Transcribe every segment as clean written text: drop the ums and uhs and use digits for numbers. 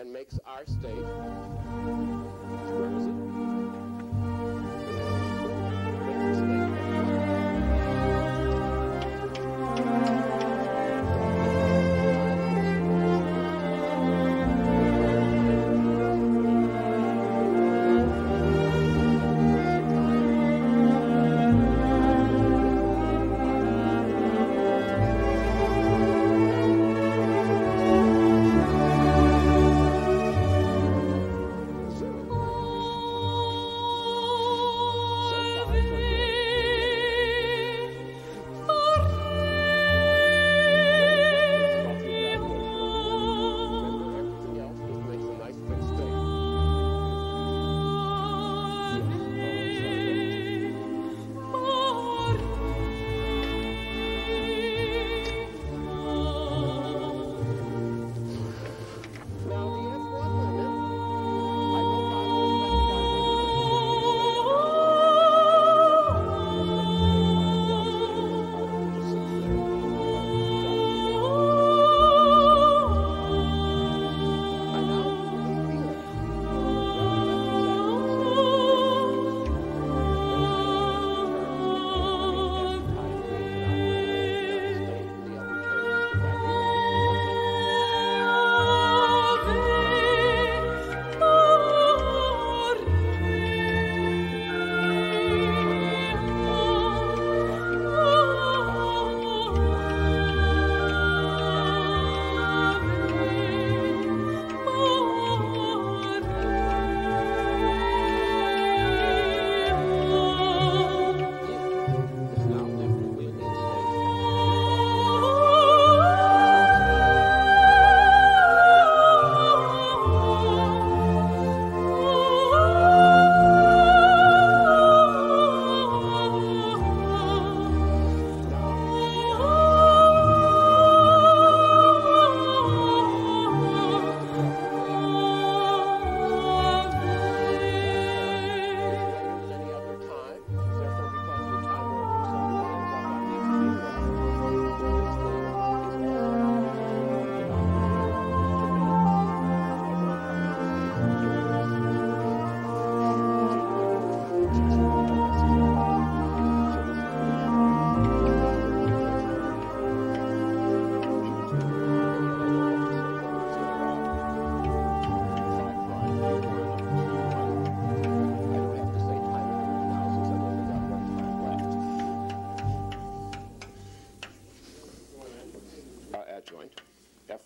and makes our state, where is it? Makes the state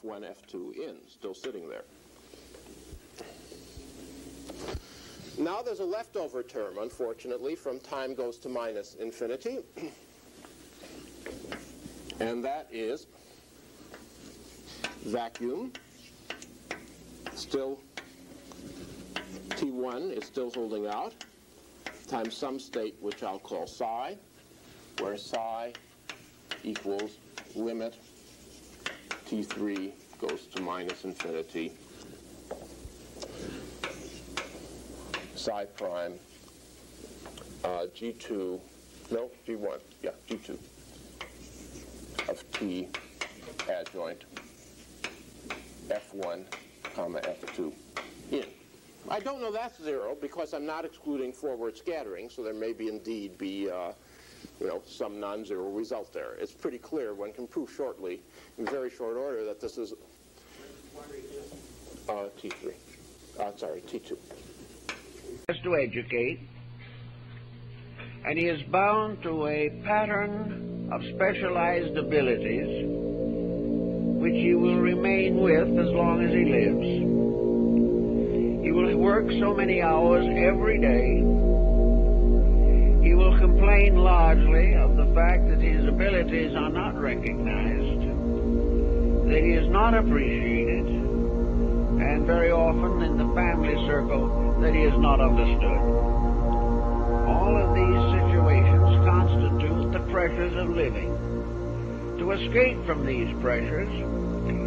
F1, F2 in, still sitting there. Now there's a leftover term, unfortunately, from time goes to minus infinity. And that is vacuum. Still, T1 is still holding out, times some state which I'll call psi, where psi equals limit T3 goes to minus infinity, psi prime, G2, no, G1, yeah, G2 of T adjoint F1, comma, F2 in. I don't know that's zero because I'm not excluding forward scattering, so there may be indeed be some non-zero result there. It's pretty clear, one can prove shortly, in very short order, that this is T3. Sorry, T2. Has to educate, and he is bound to a pattern of specialized abilities which he will remain with as long as he lives. He will work so many hours every day. He will complain largely of the fact that his abilities are not recognized, that he is not appreciated, and very often in the family circle that he is not understood. All of these situations constitute the pressures of living. To escape from these pressures,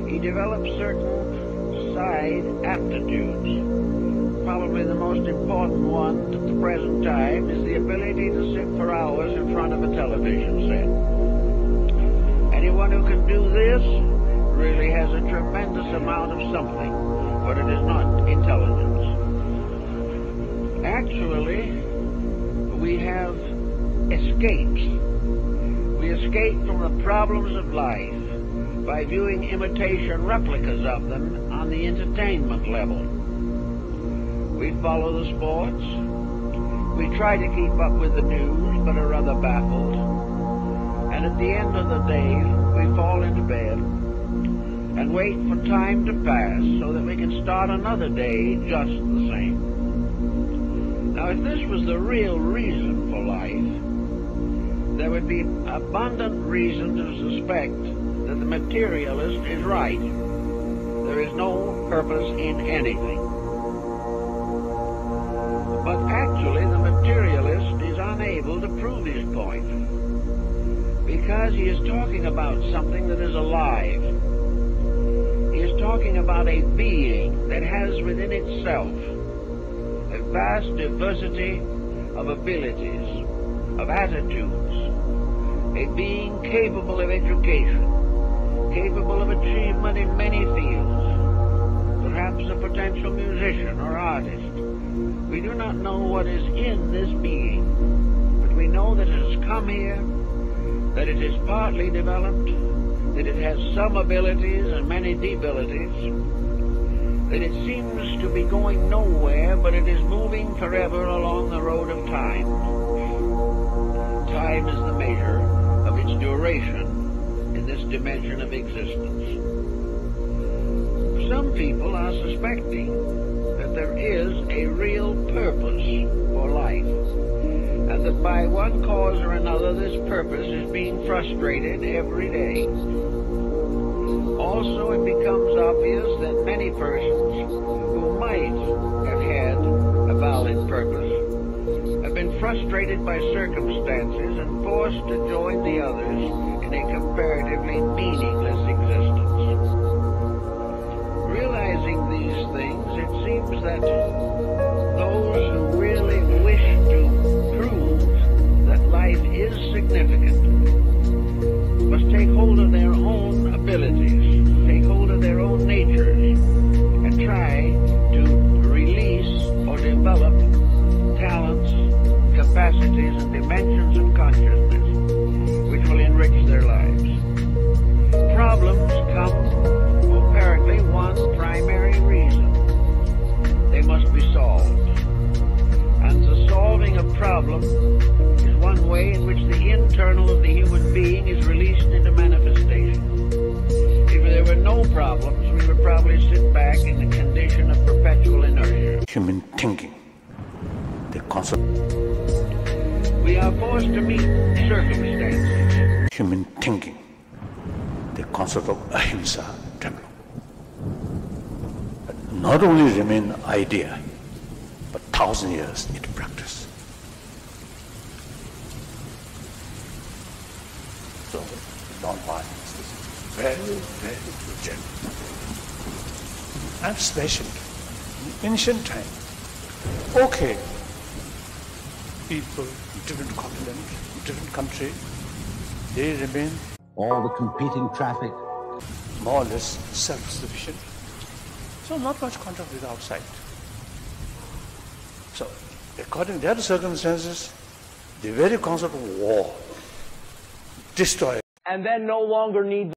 he develops certain side aptitudes. Probably the most important one at the present time is the ability to sit for hours in front of a television set. Anyone who can do this really has a tremendous amount of something, but but it is not intelligence. Actually, we have escapes. We escape from the problems of life by viewing imitation replicas of them on the entertainment level. We follow the sports. We try to keep up with the news, but are rather baffled. And at the end of the day, we fall into bed and wait for time to pass so that we can start another day just the same. Now, if this was the real reason for life, there would be abundant reason to suspect that the materialist is right. There is no purpose in anything. But actually, the materialist is unable to prove his point, because he is talking about something that is alive. He is talking about a being that has within itself a vast diversity of abilities, of attitudes, a being capable of education, capable of achievement in many fields, perhaps a potential musician or artist. We do not know what is in this being, but we know that it has come here, that it is partly developed, that it has some abilities and many debilities, that it seems to be going nowhere, but it is moving forever along the road of time. Time is the measure of its duration in this dimension of existence. Some people are suspecting that there is a real purpose for life, and that by one cause or another this purpose is being frustrated every day. Also, it becomes obvious that many persons who might have had a valid purpose have been frustrated by circumstances and forced to join the others in a comparatively meaningless existence. Realizing these things, it seems that those who really wish to prove that life is significant must take hold of their own abilities, take hold of their own natures, and try to release or develop talents, capacities, and dimensions of consciousness which will enrich their lives. Problems come for apparently one primary reason. They must be solved. And the solving of problem is one way in which the internal of the human being is released into manifestation. If there were no problems, we would probably sit back in a condition of perpetual inertia. Human thinking, the concept. We are forced to meet circumstances. Human thinking, the concept of ahimsa, trembling. Not only remain idea, but 1,000 years into practice. So, non-violence is very, very urgent and special. In ancient time, okay, people, different continent, different country, they remain all the competing traffic, more or less self-sufficient. So not much contact with outside. So according to their circumstances, the very concept of war, destroy. And then no longer need